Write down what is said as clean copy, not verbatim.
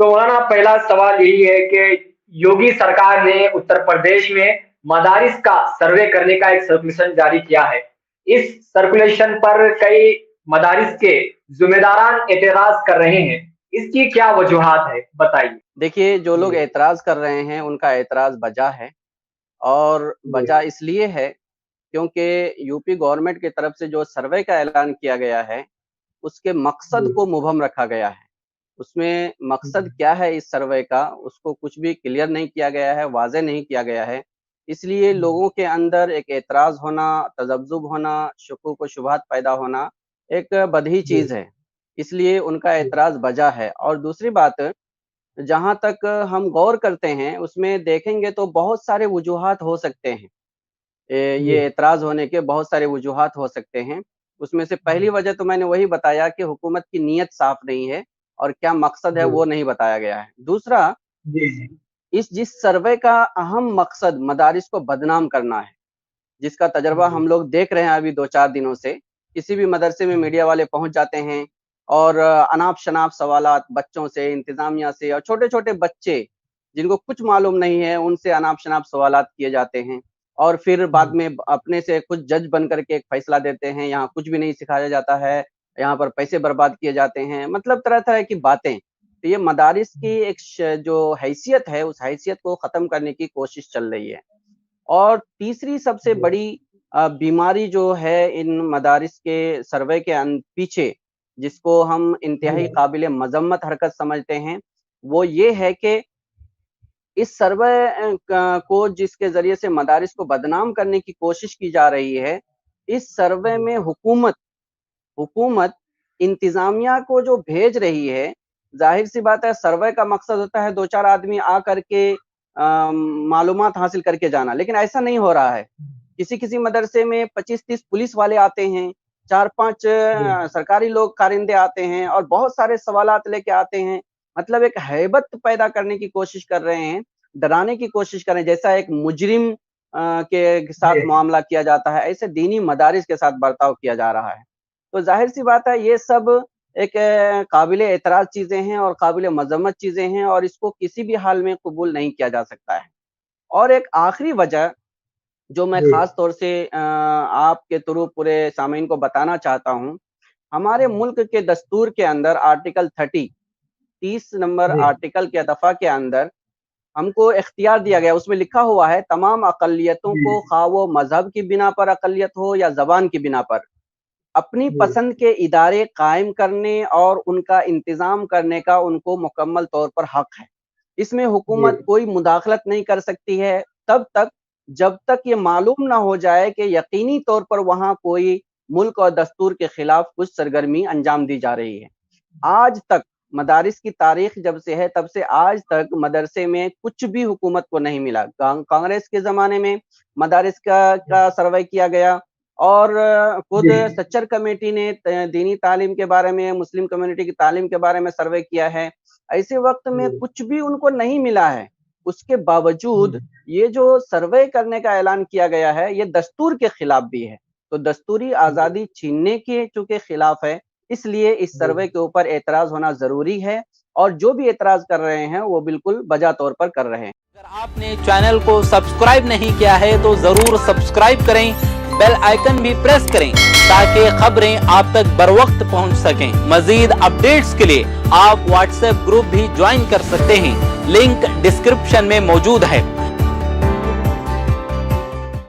तो मौलाना पहला सवाल यही है कि योगी सरकार ने उत्तर प्रदेश में मदारिस का सर्वे करने का एक सर्कुलेशन जारी किया है। इस सर्कुलेशन पर कई मदारिस के जिम्मेदारान एतराज कर रहे हैं। इसकी क्या वजूहात है, बताइए। देखिए, जो लोग जी एतराज कर रहे हैं उनका एतराज बजा है, और जी बजा इसलिए है क्योंकि यूपी गवर्नमेंट की तरफ से जो सर्वे का ऐलान किया गया है उसके मकसद जी को मुबहम रखा गया है। उसमें मकसद क्या है इस सर्वे का, उसको कुछ भी क्लियर नहीं किया गया है, वाज़ेह नहीं किया गया है। इसलिए लोगों के अंदर एक एतराज़ होना, तज़ब्ज़ुब होना, शुकूक व शुबहात पैदा होना एक बदही जी चीज़ है। इसलिए उनका जी एतराज़ बजा है। और दूसरी बात, जहाँ तक हम गौर करते हैं उसमें देखेंगे तो बहुत सारे वजूहात हो सकते हैं। जी ये एतराज़ होने के बहुत सारे वजूहात हो सकते हैं। उसमें से पहली वजह तो मैंने वही बताया कि हुकूमत की नीयत साफ़ नहीं है और क्या मकसद है जी वो नहीं बताया गया है। दूसरा, जी जी इस जिस सर्वे का अहम मकसद मदारिस को बदनाम करना है, जिसका तजर्बा जी हम लोग देख रहे हैं अभी 2-4 दिनों से। किसी भी मदरसे में मीडिया वाले पहुँच जाते हैं और अनाप-शनाप सवालात बच्चों से, इंतज़ामिया से, और छोटे-छोटे बच्चे जिनको कुछ मालूम नहीं है उनसे अनाप-शनाप सवालात किए जाते हैं, और फिर बाद में अपने से खुद जज बन कर के एक फैसला देते हैं। यहाँ कुछ भी नहीं सिखाया जाता है, यहाँ पर पैसे बर्बाद किए जाते हैं, मतलब तरह-तरह की बातें। तो ये मदारिस की एक जो हैसियत है, उस हैसियत को ख़त्म करने की कोशिश चल रही है। और तीसरी सबसे जी बड़ी बीमारी जो है इन मदारिस के सर्वे के पीछे, जिसको हम इंतहाई जी काबिल मज़म्मत हरकत समझते हैं, वो ये है कि इस सर्वे को जिसके ज़रिए से मदारिस को बदनाम करने की कोशिश की जा रही है, इस सर्वे में हुकूमत हुकूमत इंतज़ामिया को जो भेज रही है, ज़ाहिर-सी बात है सर्वे का मकसद होता है 2-4 आदमी आ कर के मालूमात हासिल करके जाना, लेकिन ऐसा नहीं हो रहा है। किसी-किसी मदरसे में 25-30 पुलिस वाले आते हैं, 4-5 सरकारी लोग कारिंदे आते हैं और बहुत सारे सवालात लेके आते हैं। मतलब एक हैबत पैदा करने की कोशिश कर रहे हैं, डराने की कोशिश कर रहे हैं, जैसा एक मुजरिम के साथ जी मामला किया जाता है, ऐसे दीनी मदारिस के साथ बर्ताव किया जा रहा है। तो ज़ाहिर-सी बात है ये सब एक काबिल एतराज़ चीज़ें हैं और काबिल मज़म्मत चीज़ें हैं, और इसको किसी भी हाल में कबूल नहीं किया जा सकता है। और एक आखिरी वजह जो मैं जी ख़ास तौर से आपके थ्रू पूरे सामीन को बताना चाहता हूँ, हमारे मुल्क के दस्तूर के अंदर आर्टिकल 30 नंबर जी आर्टिकल के दफ़ा के अंदर हमको इख्तियार दिया गया, उसमें लिखा हुआ है तमाम अक़लियतों जी को, ख़्वाह वो मज़हब की बिना पर अक़लियत हो या ज़बान की बिना पर, अपनी जी पसंद के इदारे कायम करने और उनका इंतज़ाम करने का उनको मुकम्मल तौर पर हक है। इसमें जी हुकूमत कोई मुदाखलत नहीं कर सकती है तब तक, जब तक ये मालूम ना हो जाए कि यकीनी तौर पर वहाँ कोई मुल्क और दस्तूर के खिलाफ कुछ सरगर्मी अंजाम दी जा रही है। आज तक मदारिस की तारीख जब से है तब से आज तक मदरसे में कुछ भी हुकूमत को नहीं मिला। कांग्रेस के ज़माने में मदारिस का सर्वे किया गया, और खुद जी सच्चर कमेटी ने दीनी तालीम के बारे में, मुस्लिम कम्युनिटी की तालीम के बारे में सर्वे किया है। ऐसे वक़्त में जी कुछ भी उनको नहीं मिला है। उसके बावजूद ये जो सर्वे करने का ऐलान किया गया है, ये दस्तूर के खिलाफ भी है। तो दस्तूरी आज़ादी छीनने के चूँकि खिलाफ है, इसलिए इस सर्वे के ऊपर एतराज़ होना ज़रूरी है, और जो भी एतराज़ कर रहे हैं, वो बिल्कुल बजा तौर पर कर रहे हैं। अगर आपने चैनल को सब्सक्राइब नहीं किया है तो ज़रूर सब्सक्राइब करें, बेल आइकन भी प्रेस करें ताकि खबरें आप तक बर वक्त पहुंच सकें। मजीद अपडेट्स के लिए आप व्हाट्सएप ग्रुप भी ज्वाइन कर सकते हैं, लिंक डिस्क्रिप्शन में मौजूद है।